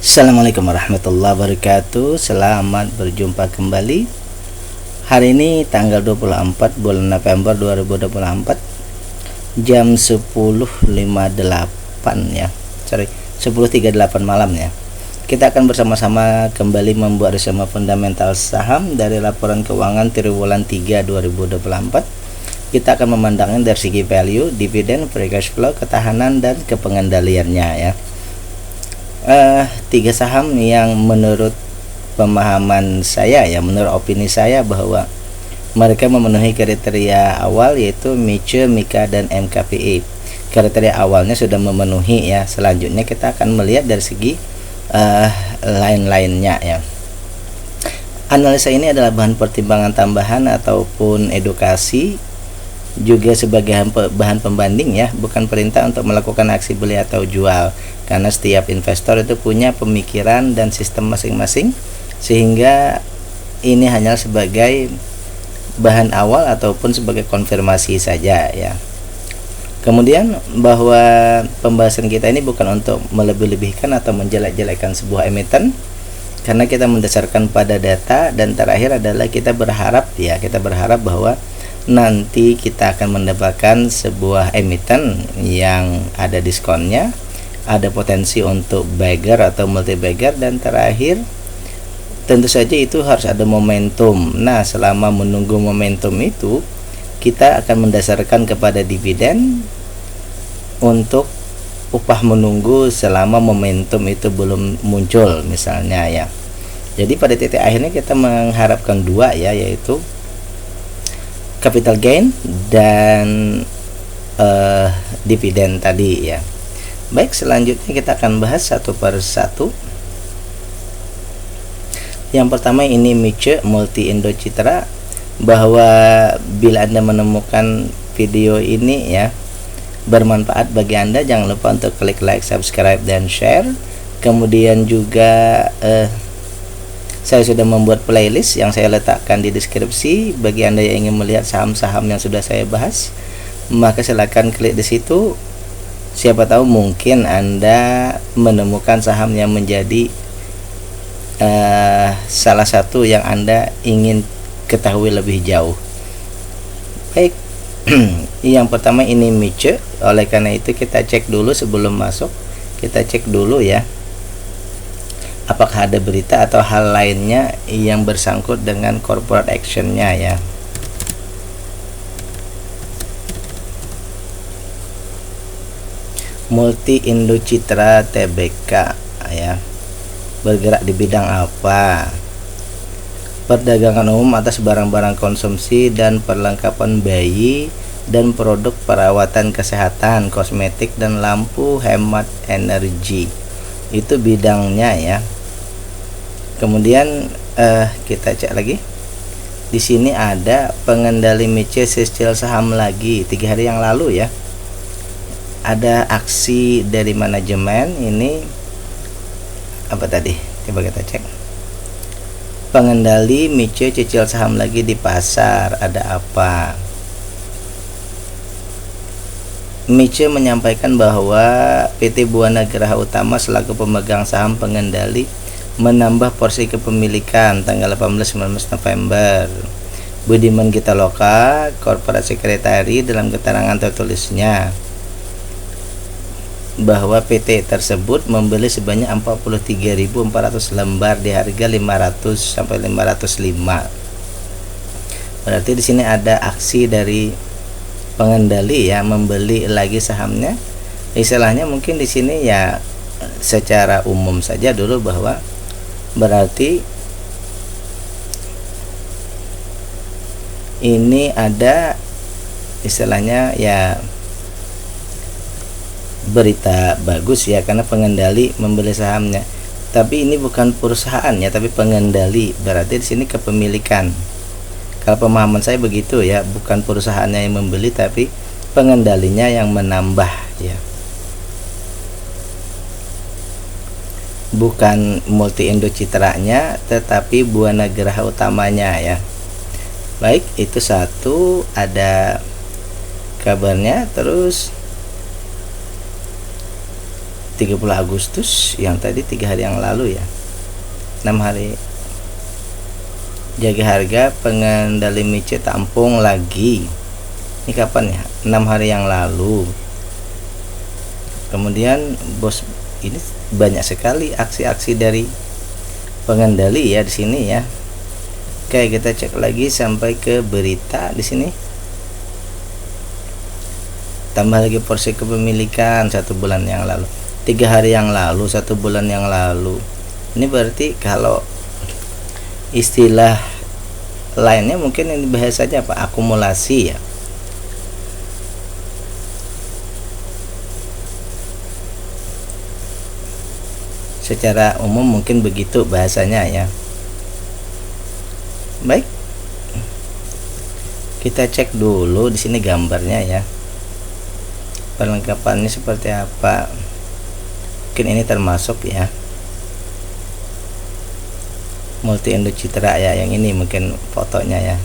Assalamualaikum warahmatullahi wabarakatuh. Selamat berjumpa kembali. Hari ini tanggal 24 bulan November 2024, jam 10.58 ya. 10.38 malam ya. Kita akan bersama-sama kembali membuat resume fundamental saham dari laporan keuangan triwulan 3 2024. Kita akan memandangnya dari segi value, dividen, free cash flow, ketahanan dan kepengendaliannya ya. Tiga saham yang menurut pemahaman saya ya, menurut opini saya bahwa mereka memenuhi kriteria awal, yaitu Miche, Mika dan MKPI. Kriteria awalnya sudah memenuhi ya. Selanjutnya kita akan melihat dari segi lain-lainnya ya. Analisa ini adalah bahan pertimbangan tambahan ataupun edukasi, juga sebagai bahan pembanding ya, bukan perintah untuk melakukan aksi beli atau jual, karena setiap investor itu punya pemikiran dan sistem masing-masing, sehingga ini hanya sebagai bahan awal ataupun sebagai konfirmasi saja ya. Kemudian bahwa pembahasan kita ini bukan untuk melebih-lebihkan atau menjelek-jelekan sebuah emiten, karena kita mendasarkan pada data, dan terakhir adalah kita berharap bahwa nanti kita akan mendapatkan sebuah emiten yang ada diskonnya, ada potensi untuk bagger atau multi bagger, dan terakhir tentu saja itu harus ada momentum. Nah, selama menunggu momentum itu, kita akan mendasarkan kepada dividen untuk upah menunggu selama momentum itu belum muncul misalnya ya. Jadi pada titik akhirnya kita mengharapkan dua ya, yaitu capital gain dan dividen tadi ya. Baik, selanjutnya kita akan bahas satu per satu. Yang pertama ini Miche Multi Indo Citra, bahwa bila Anda menemukan video ini ya bermanfaat bagi Anda, jangan lupa untuk klik like, subscribe dan share. Kemudian juga saya sudah membuat playlist yang saya letakkan di deskripsi. Bagi Anda yang ingin melihat saham-saham yang sudah saya bahas, maka silakan klik di situ. Siapa tahu mungkin Anda menemukan saham yang menjadi salah satu yang Anda ingin ketahui lebih jauh. Baik, yang pertama ini Miche. Oleh karena itu kita cek dulu sebelum masuk. Kita cek dulu ya, apakah ada berita atau hal lainnya yang bersangkut dengan corporate actionnya ya. Multi Indo Citra Tbk ya, bergerak di bidang apa? Perdagangan umum atas barang-barang konsumsi dan perlengkapan bayi dan produk perawatan kesehatan, kosmetik dan lampu hemat energi. Itu bidangnya ya. Kemudian kita cek lagi. Di sini ada pengendali Miche cicil saham lagi 3 hari yang lalu ya. Ada aksi dari manajemen. Ini apa tadi? Coba kita cek. Pengendali Miche cicil saham lagi di pasar, ada apa? Miche menyampaikan bahwa PT Buana Geraha Utama selaku pemegang saham pengendali menambah porsi kepemilikan tanggal 18-19 November. Budiman Gitaloka, Corporate Secretary, dalam keterangan tertulisnya bahwa PT tersebut membeli sebanyak 43.400 lembar di harga 500 sampai 505. Berarti di sini ada aksi dari pengendali ya, membeli lagi sahamnya. Istilahnya mungkin di sini ya secara umum saja dulu, bahwa berarti ini ada istilahnya ya berita bagus ya, karena pengendali membeli sahamnya. Tapi ini bukan perusahaan ya, tapi pengendali, berarti di sini kepemilikan. Kalau pemahaman saya begitu ya, bukan perusahaannya yang membeli tapi pengendalinya yang menambah ya. Bukan Multi Indo Citranya, tetapi Buana Geraha utamanya ya. Baik, itu satu, ada kabarnya. Terus 30 Agustus, yang tadi 3 hari yang lalu ya, 6 hari. Jaga harga pengendali mice tampung lagi, ini kapan ya, 6 hari yang lalu. Kemudian bos, ini banyak sekali aksi-aksi dari pengendali ya di sini ya. Oke, kita cek lagi sampai ke berita di sini. Tambah lagi porsi kepemilikan 1 bulan yang lalu, 3 hari yang lalu, 1 bulan yang lalu. Ini berarti kalau istilah lainnya mungkin ini bahasanya apa, akumulasi ya. Secara umum mungkin begitu bahasanya ya. Baik, kita cek dulu di sini gambarnya ya, perlengkapannya seperti apa. Mungkin ini termasuk ya, Multi Indo Citra ya, yang ini mungkin fotonya ya.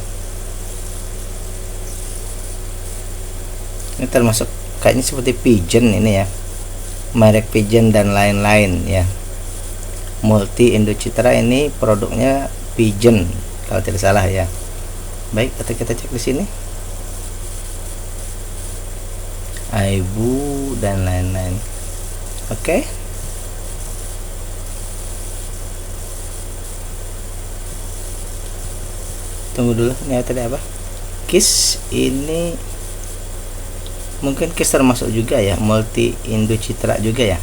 Ini termasuk kayaknya seperti Pigeon ini ya, merek Pigeon dan lain-lain ya. Multi Indo Citra ini produknya Pigeon kalau tidak salah ya. Baik, kita cek di sini. Aibu dan lain-lain. Oke. Tunggu dulu, ini tadi apa? Kiss ini mungkin Kiss termasuk juga ya, Multi Indo Citra juga ya.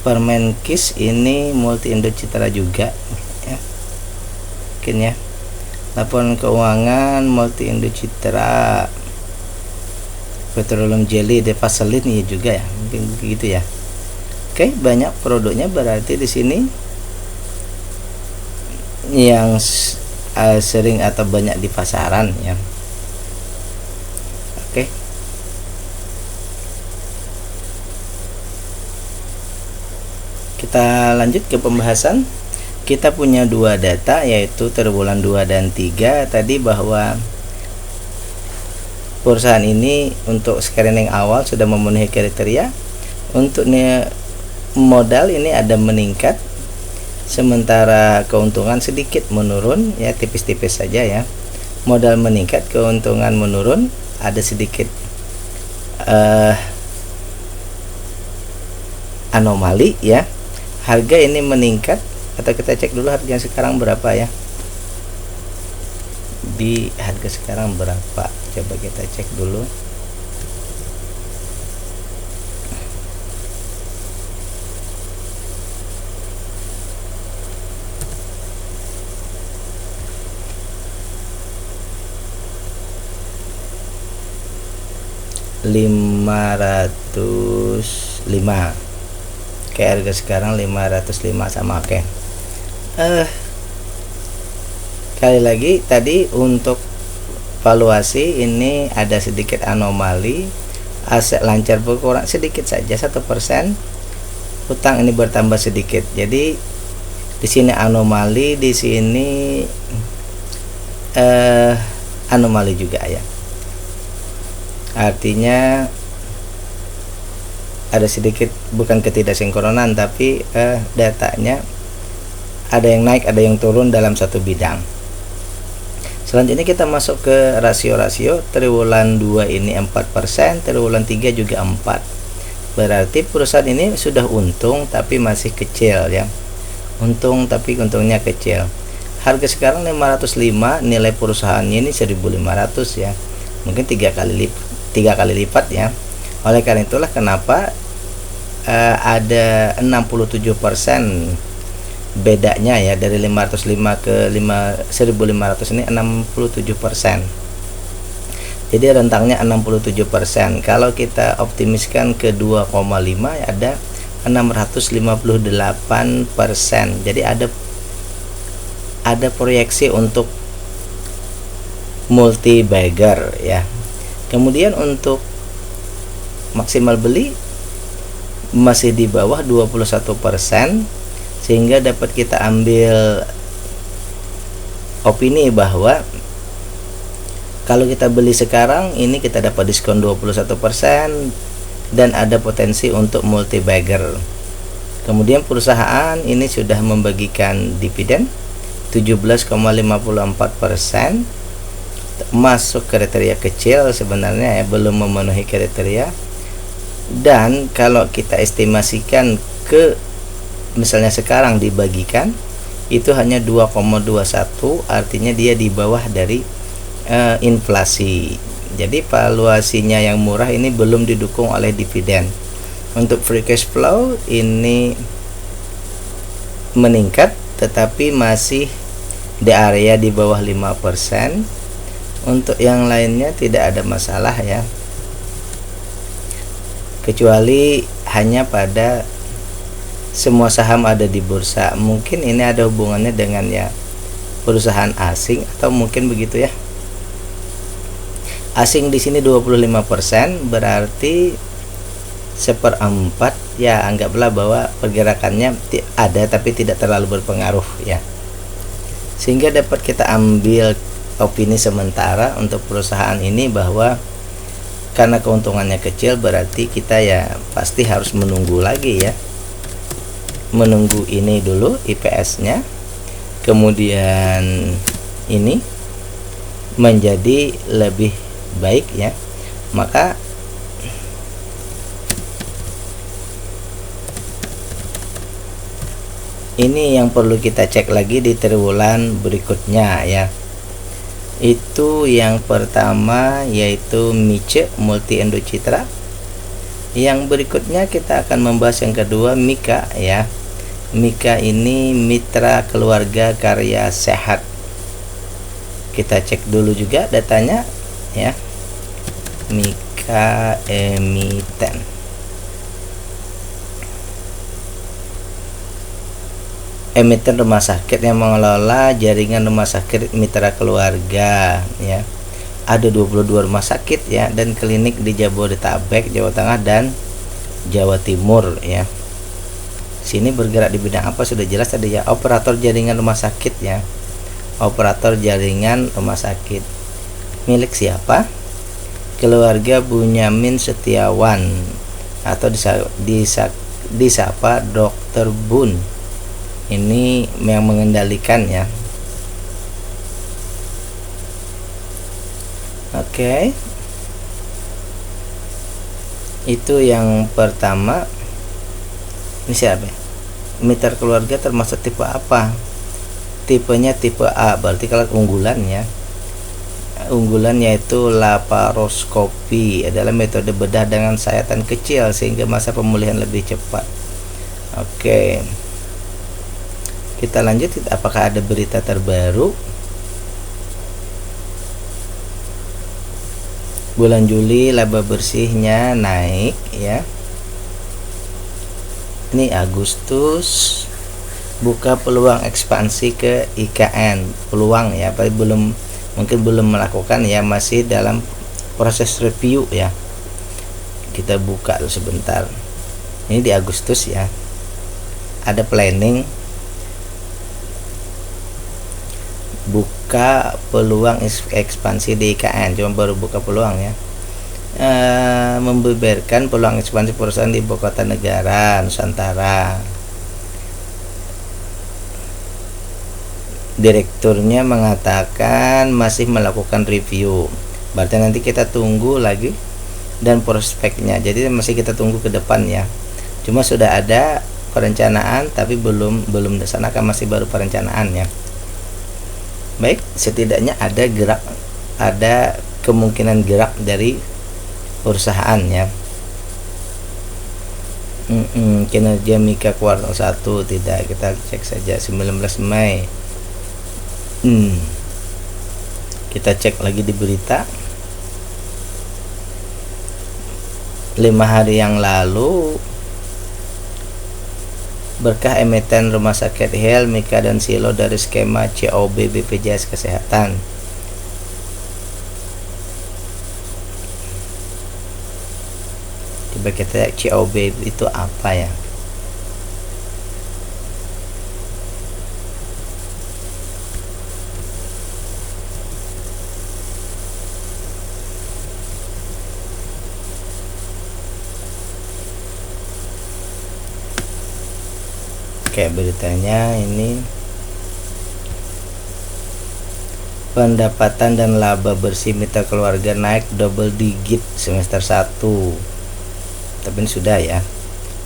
Permen Kiss ini Multi Indo Citra juga ya. Mungkin ya. Laporan keuangan Multi Indo Citra. Petroleum Jelly de Vaseline ya juga ya, mungkin begitu ya. Oke, banyak produknya berarti di sini yang sering atau banyak di pasaran ya. Oke. Kita lanjut ke pembahasan. Kita punya 2 data, yaitu triwulan 2 dan 3 tadi, bahwa perusahaan ini untuk screening awal sudah memenuhi kriteria. Untuk modal ini ada meningkat, sementara keuntungan sedikit menurun ya, tipis-tipis saja ya. Modal meningkat, keuntungan menurun, ada sedikit anomali ya. Harga ini meningkat, atau kita cek dulu harga sekarang berapa ya. Di harga sekarang berapa, coba kita cek dulu. Rp505. Oke, harga sekarang 505 sama. Oke. Kali lagi tadi untuk valuasi ini ada sedikit anomali, aset lancar berkurang sedikit saja 1%, hutang ini bertambah sedikit. Jadi di sini anomali, di sini anomali juga ya. Artinya ada sedikit, bukan ketidaksinkronan, tapi datanya ada yang naik, ada yang turun dalam satu bidang. Selanjutnya kita masuk ke rasio-rasio. Triwulan 2 ini 4%, triwulan 3 juga 4. Berarti perusahaan ini sudah untung tapi masih kecil ya. Untung tapi untungnya kecil. Harga sekarang 505, nilai perusahaannya ini 1.500 ya. Mungkin 3 kali lipat ya. Oleh karena itulah kenapa ada 67% bedanya ya, dari 505 ke 1.500 ini 67%. Jadi rentangnya 67%. Kalau kita optimiskan ke 2,5 ya ada 658%. Jadi ada proyeksi untuk multi bagger ya. Kemudian untuk maksimal beli masih di bawah 21%, sehingga dapat kita ambil opini bahwa kalau kita beli sekarang ini kita dapat diskon 21%, dan ada potensi untuk multi bagger. Kemudian perusahaan ini sudah membagikan dividen 17,54%, masuk kriteria kecil sebenarnya ya, belum memenuhi kriteria. Dan kalau kita estimasikan ke misalnya sekarang dibagikan itu hanya 2,21, artinya dia di bawah dari inflasi. Jadi valuasinya yang murah ini belum didukung oleh dividen. Untuk free cash flow ini meningkat tetapi masih di area di bawah 5%. Untuk yang lainnya tidak ada masalah ya, kecuali hanya pada semua saham ada di bursa. Mungkin ini ada hubungannya dengan ya perusahaan asing atau mungkin begitu ya. Asing di sini 25%, berarti 1/4 ya, anggaplah bahwa pergerakannya ada tapi tidak terlalu berpengaruh ya. Sehingga dapat kita ambil opini sementara untuk perusahaan ini bahwa karena keuntungannya kecil berarti kita ya pasti harus menunggu lagi ya. Menunggu ini dulu IPS-nya, kemudian ini menjadi lebih baik ya. Maka ini yang perlu kita cek lagi di triwulan berikutnya ya. Itu yang pertama yaitu Mice Multi Indo Citra. Yang berikutnya kita akan membahas yang kedua Mika ya. Mika ini mitra keluarga karya sehat. Kita cek dulu juga datanya ya. Mika emiten. Emiten rumah sakit yang mengelola jaringan rumah sakit mitra keluarga ya. Ada 22 rumah sakit ya dan klinik di Jabodetabek, Jawa Tengah dan Jawa Timur ya. Sini bergerak di bidang apa sudah jelas tadi ya, operator jaringan rumah sakit ya. Operator jaringan rumah sakit. Milik siapa? Keluarga Bunyamin Setiawan atau disapa Dr. Bun. Ini yang mengendalikan ya. Oke. Itu yang pertama. Ini siapa? Mitra keluarga termasuk tipe apa? Tipenya tipe A, berarti kalau unggulan ya. Unggulan yaitu laparoskopi, adalah metode bedah dengan sayatan kecil sehingga masa pemulihan lebih cepat. Oke. Kita lanjut, apakah ada berita terbaru? Bulan Juli laba bersihnya naik ya. Ini Agustus buka peluang ekspansi ke IKN. Peluang ya, tapi mungkin belum melakukan ya, masih dalam proses review ya. Kita buka dulu sebentar. Ini di Agustus ya. Ada planning buka peluang ekspansi di IKN, cuma baru buka peluang ya. Membeberkan peluang ekspansi perusahaan di ibu kota negara Nusantara. Direkturnya mengatakan masih melakukan review, berarti nanti kita tunggu lagi dan prospeknya, jadi masih kita tunggu ke depan ya. Cuma sudah ada perencanaan tapi belum dilaksanakan, masih baru perencanaan ya. Baik, setidaknya ada kemungkinan gerak dari perusahaan ya. Kinerja Mika kuartal 1 tidak, kita cek saja 19 Mei. Kita cek lagi di berita 5 hari yang lalu. Berkah emiten rumah sakit Health, Mika dan Silo dari skema COB BPJS Kesehatan. Coba kita lihat COB itu apa ya. Kayak beritanya ini, pendapatan dan laba bersih mitra keluarga naik double digit semester 1. Tapi ini sudah ya.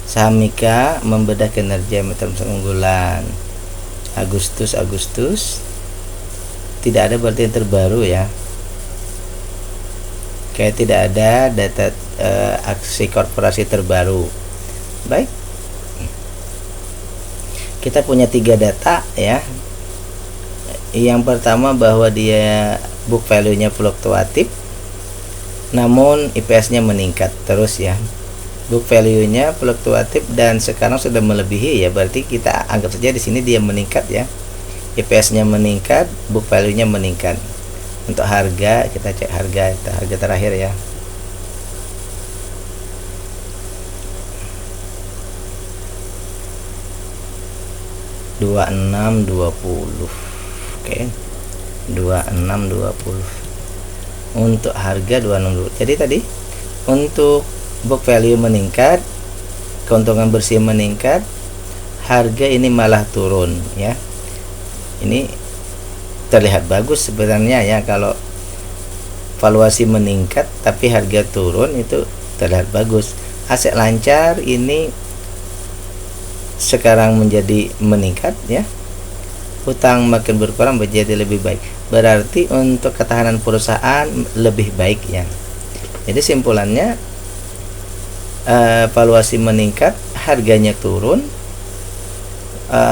Saham Mika membedah kinerja mitra unggulan Agustus tidak ada berarti yang terbaru ya. Kayak tidak ada data aksi korporasi terbaru. Baik, kita punya 3 data ya. Yang pertama bahwa dia book value-nya fluktuatif, namun IPS-nya meningkat terus ya. Book value-nya fluktuatif dan sekarang sudah melebihi ya, berarti kita anggap saja di sini dia meningkat ya. IPS-nya meningkat, book value-nya meningkat. Untuk harga, kita cek harga terakhir ya. $26.20. Oke. 26.20. Untuk harga 26.20. Jadi tadi untuk book value meningkat, keuntungan bersih meningkat, harga ini malah turun ya. Ini terlihat bagus sebenarnya ya, kalau valuasi meningkat tapi harga turun itu terlihat bagus. Aset lancar ini sekarang menjadi meningkat ya. Hutang makin berkurang menjadi lebih baik. Berarti untuk ketahanan perusahaan lebih baik ya. Jadi simpulannya, valuasi meningkat, harganya turun,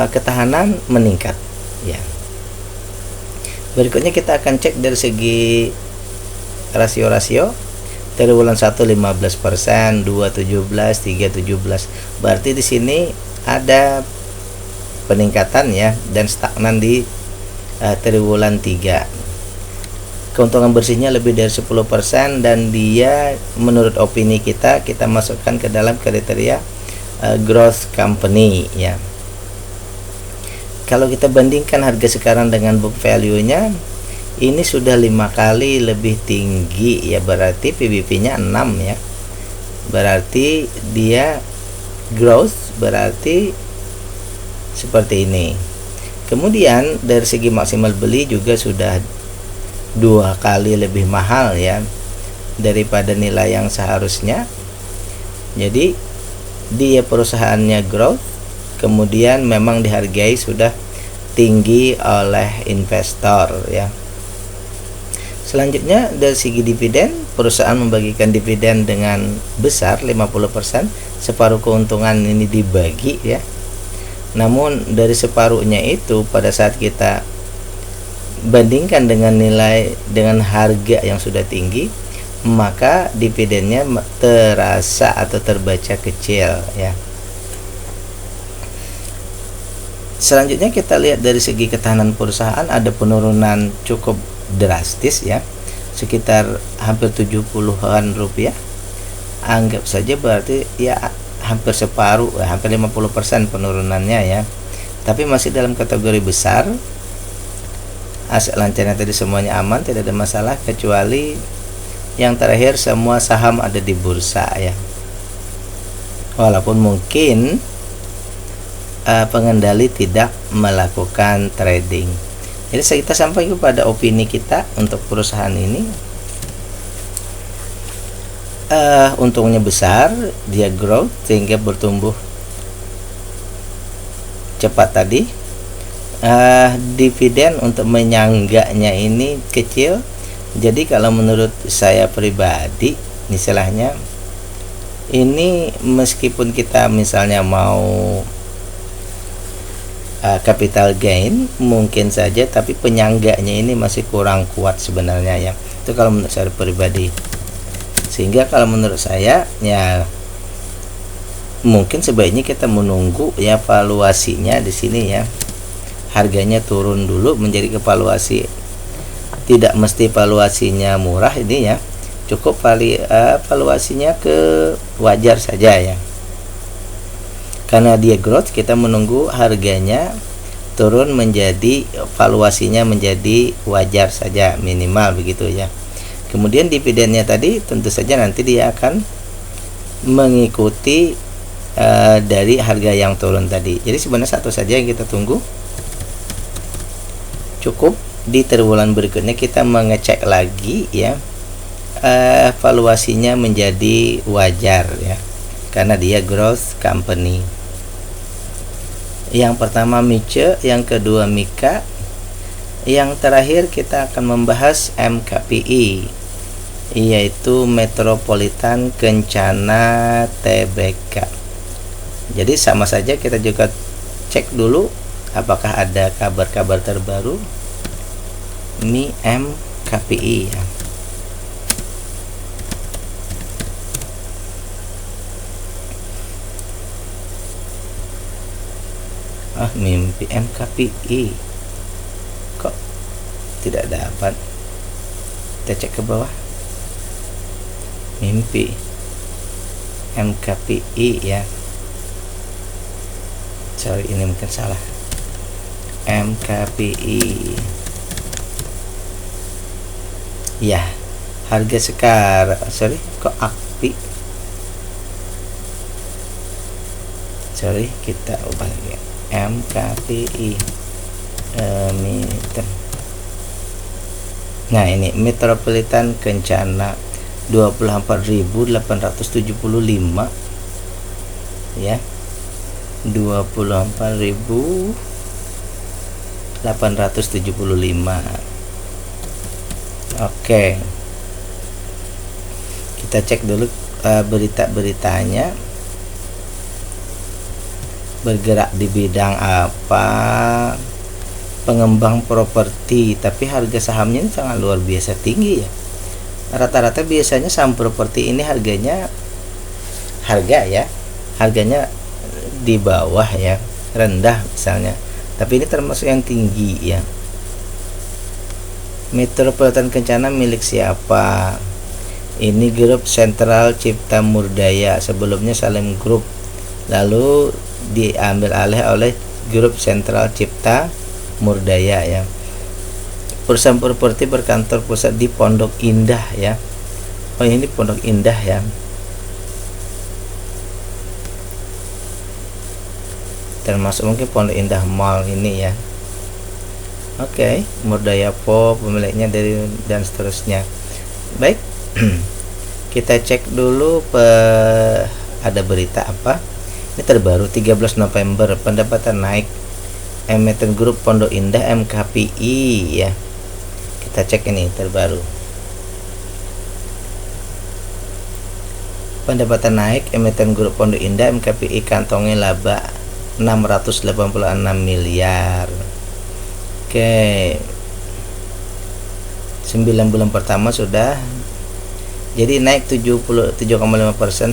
ketahanan meningkat ya. Berikutnya kita akan cek dari segi rasio-rasio. Triwulan 1 15%, 2 17, 3 17. Berarti di sini ada peningkatan ya, dan stagnan di triwulan 3. Keuntungan bersihnya lebih dari 10% dan dia menurut opini kita masukkan ke dalam kriteria growth company ya. Kalau kita bandingkan harga sekarang dengan book value-nya, ini sudah 5 kali lebih tinggi ya, berarti PBV-nya 6 ya. Berarti dia growth, berarti seperti ini. Kemudian dari segi maksimal beli juga sudah 2 kali lebih mahal ya daripada nilai yang seharusnya. Jadi dia perusahaannya growth, kemudian memang dihargai sudah tinggi oleh investor ya. Selanjutnya dari segi dividen, perusahaan membagikan dividen dengan besar 50%, separuh keuntungan ini dibagi ya. Namun dari separuhnya itu pada saat kita bandingkan dengan harga yang sudah tinggi, maka dividennya terasa atau terbaca kecil ya. Selanjutnya kita lihat dari segi ketahanan perusahaan, ada penurunan cukup drastis ya, sekitar hampir 70-an rupiah. Anggap saja berarti ya hampir separuh, hampir 50% penurunannya ya. Tapi masih dalam kategori besar. Aset lancarnya tadi semuanya aman, tidak ada masalah, kecuali yang terakhir semua saham ada di bursa ya. Walaupun mungkin pengendali tidak melakukan trading. Jadi kita sampai kepada opini kita untuk perusahaan ini. Untungnya besar, dia growth sehingga bertumbuh cepat tadi. Dividen untuk menyangganya ini kecil. Jadi kalau menurut saya pribadi, istilahnya ini meskipun kita misalnya mau capital gain mungkin saja, tapi penyangganya ini masih kurang kuat sebenarnya ya. Itu kalau menurut saya pribadi. Sehingga kalau menurut saya ya mungkin sebaiknya kita menunggu ya valuasinya di sini ya. Harganya turun dulu menjadi valuasi, tidak mesti valuasinya murah ini ya, cukup valuasinya ke wajar saja ya. Karena dia growth, kita menunggu harganya turun menjadi valuasinya menjadi wajar saja, minimal begitu ya. Kemudian dividennya tadi tentu saja nanti dia akan mengikuti dari harga yang turun tadi. Jadi sebenarnya satu saja yang kita tunggu. Cukup di triwulan berikutnya kita mengecek lagi ya, valuasinya menjadi wajar ya, karena dia growth company. Yang pertama Mice, yang kedua Mika, yang terakhir kita akan membahas MKPI, yaitu Metropolitan Kencana Tbk. Jadi sama saja, kita juga cek dulu apakah ada kabar-kabar terbaru MKPI ya. Mimpi MKPI kok tidak dapat. Kita cek ke bawah, mimpi MKPI ya. Sorry, ini mungkin salah. MKPI ya, harga sekarang, sorry, kok akpi, sorry, kita ubah lagi. MKPI emiten. Nah, ini Metropolitan Kencana 24.875 ya, 24.875. Oke, kita cek dulu berita-beritanya, bergerak di bidang apa. Pengembang properti, tapi harga sahamnya ini sangat luar biasa tinggi ya. Rata-rata biasanya saham properti ini harganya di bawah ya, rendah misalnya, tapi ini termasuk yang tinggi ya. Metropolitan Kencana milik siapa? Ini grup Sentral Cipta Murdaya, sebelumnya Salim Group, lalu diambil alih oleh grup Sentral Cipta Murdaya ya. Perusahaan properti berkantor pusat di Pondok Indah ya. Oh, ini Pondok Indah ya. Termasuk mungkin Pondok Indah Mall ini ya. Oke, Murdaya Po pemiliknya dan seterusnya. Baik. Kita cek dulu ada berita apa. Ini terbaru 13 November, pendapatan naik emiten grup Pondok Indah MKPI ya. Kita cek ini terbaru. Pendapatan naik emiten grup Pondok Indah MKPI kantongi laba 686 miliar. Oke. 9 bulan pertama sudah. Jadi naik 77,5%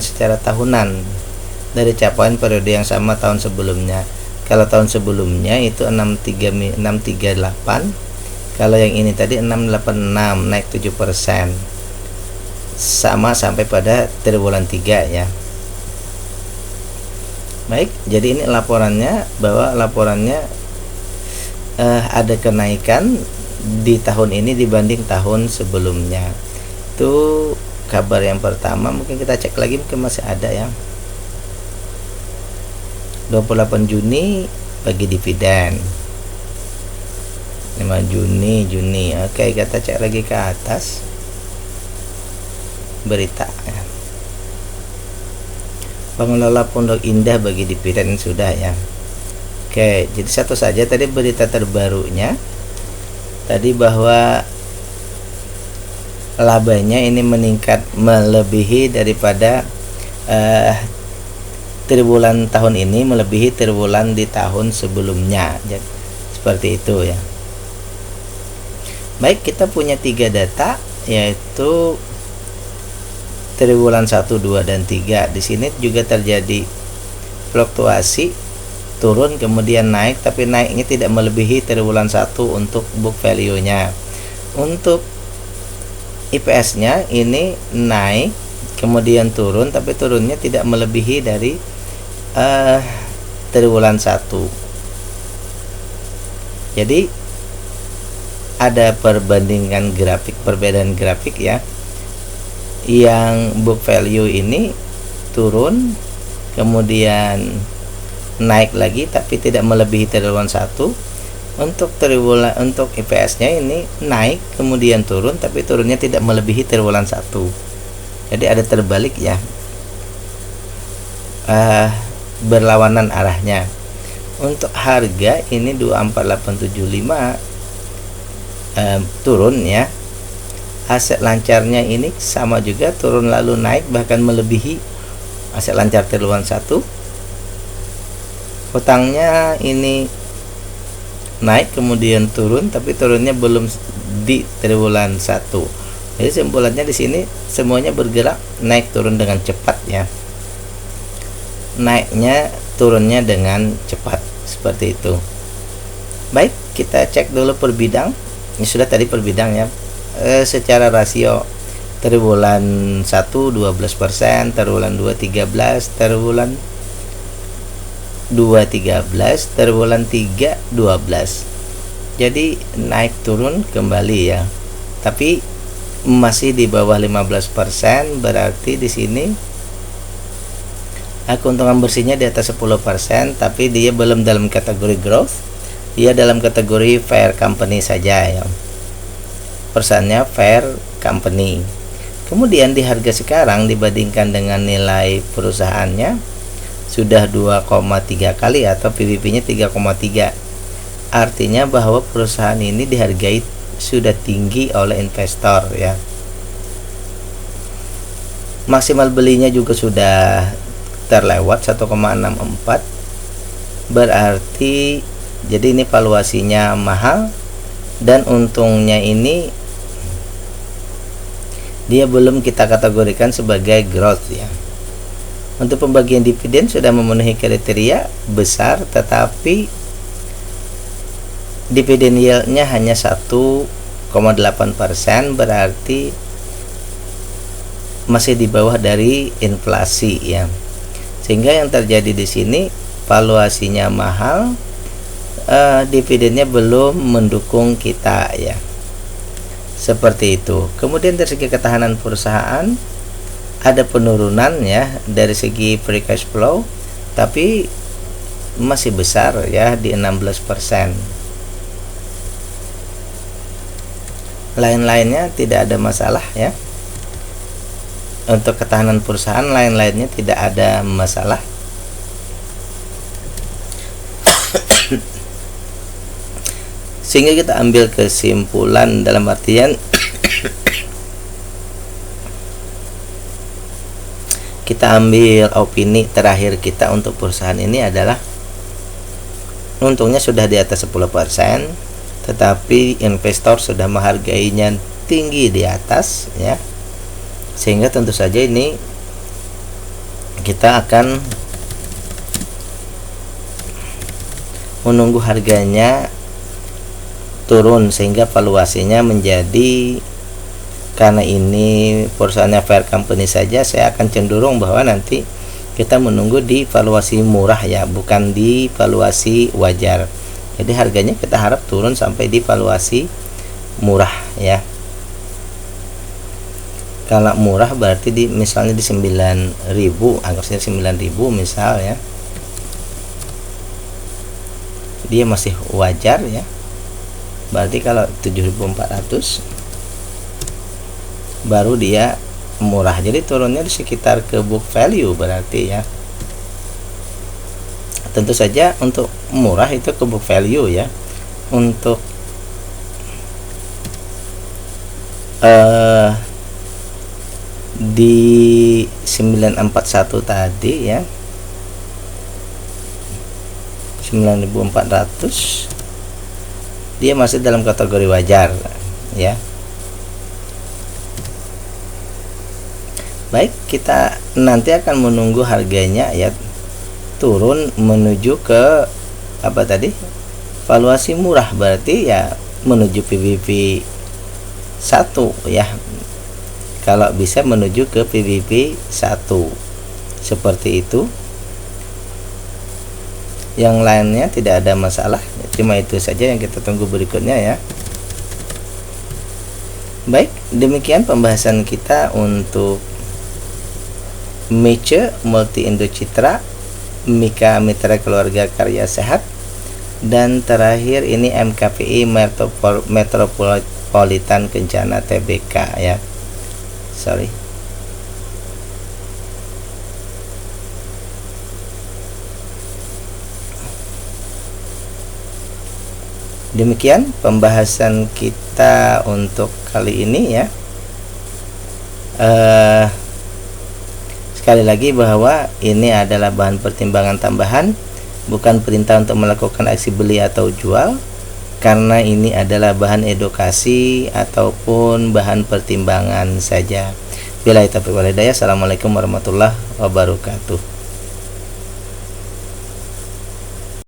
secara tahunan dari capaian periode yang sama tahun sebelumnya. Kalau tahun sebelumnya itu 638, kalau yang ini tadi 686, naik 7%. Sama sampai pada triwulan 3 ya. Baik, jadi ini laporannya, bahwa laporannya ada kenaikan di tahun ini dibanding tahun sebelumnya. Itu kabar yang pertama. Mungkin kita cek lagi, mungkin masih ada ya. 28 Juni bagi dividen. 5 Juni. Oke, kita cek lagi ke atas berita ya. Pengelola Pondok Indah bagi dividen sudah ya. Oke, jadi satu saja tadi berita terbarunya tadi, bahwa labanya ini meningkat melebihi daripada triwulan tahun ini, melebihi triwulan di tahun sebelumnya. Jadi, seperti itu ya. Baik, kita punya 3 data, yaitu triwulan 1, 2, dan 3. Di sini juga terjadi fluktuasi, turun kemudian naik, tapi naiknya tidak melebihi triwulan 1 untuk book value-nya. Untuk IPS-nya ini naik kemudian turun, tapi turunnya tidak melebihi dari triwulan 1. Jadi ada perbandingan grafik, perbedaan grafik ya. Yang book value ini turun kemudian naik lagi tapi tidak melebihi triwulan 1. Untuk triwulan, untuk EPS-nya ini naik kemudian turun tapi turunnya tidak melebihi triwulan 1. Jadi ada terbalik ya, berlawanan arahnya. Untuk harga ini 24875 turun ya. Aset lancarnya ini sama juga, turun lalu naik bahkan melebihi aset lancar triwulan 1. Hutangnya ini naik kemudian turun tapi turunnya belum di triwulan 1. Jadi simpulannya di sini semuanya bergerak naik turun dengan cepat ya. Naiknya turunnya dengan cepat seperti itu. Baik, kita cek dulu per bidang. Ini sudah tadi per bidang ya. Secara rasio triwulan 1 12%, triwulan 2 13, triwulan 2 13, triwulan 3 12. Jadi naik turun kembali ya. Tapi masih di bawah 15%, berarti di sini keuntungan bersihnya di atas 10%, tapi dia belum dalam kategori growth. Dia dalam kategori fair company saja ya. Persennya fair company. Kemudian di harga sekarang dibandingkan dengan nilai perusahaannya sudah 2,3 kali atau PBB-nya 3,3. Artinya bahwa perusahaan ini dihargai sudah tinggi oleh investor ya. Maksimal belinya juga sudah terlewat 1,64. Berarti jadi ini valuasinya mahal dan untungnya ini dia belum kita kategorikan sebagai growth ya. Untuk pembagian dividen sudah memenuhi kriteria besar, tetapi dividen yield-nya hanya 1,8%, berarti masih di bawah dari inflasi ya. Sehingga yang terjadi di sini valuasinya mahal, dividennya belum mendukung kita ya. Seperti itu. Kemudian dari segi ketahanan perusahaan ada penurunan ya dari segi free cash flow, tapi masih besar ya di 16%. Lain-lainnya tidak ada masalah ya. Untuk ketahanan perusahaan lain-lainnya tidak ada masalah. Sehingga kita ambil kesimpulan dalam artian kita ambil opini terakhir kita untuk perusahaan ini adalah untungnya sudah di atas 10%, tetapi investor sudah menghargainya tinggi di atas ya. Sehingga tentu saja ini kita akan menunggu harganya turun sehingga valuasinya menjadi, karena ini perusahaannya fair company saja, saya akan cenderung bahwa nanti kita menunggu di valuasi murah ya, bukan di valuasi wajar. Jadi harganya kita harap turun sampai di valuasi murah ya. Kalau murah berarti di misalnya di 9.000, anggap saja 9.000 misal ya. Dia masih wajar ya. Berarti kalau 7.400 baru dia murah. Jadi turunnya di sekitar ke book value berarti ya. Tentu saja untuk murah itu ke book value ya. Untuk di 941 tadi ya, 9.400 dia masih dalam kategori wajar ya. Baik, kita nanti akan menunggu harganya ya turun menuju ke apa tadi, valuasi murah, berarti ya menuju PBB 1 ya. Kalau bisa menuju ke PBB 1 seperti itu. Yang lainnya tidak ada masalah, cuma itu saja yang kita tunggu berikutnya ya. Baik, demikian pembahasan kita untuk Mice Multi Indo Citra, Mika Mitra Keluarga Karya Sehat, dan terakhir ini MKPI Metropolitan Kencana Tbk ya. Sorry. Demikian pembahasan kita untuk kali ini ya. Sekali lagi bahwa ini adalah bahan pertimbangan tambahan, bukan perintah untuk melakukan aksi beli atau jual, karena ini adalah bahan edukasi ataupun bahan pertimbangan saja. Billahi taufiq wal hidayah. Assalamualaikum warahmatullahi wabarakatuh.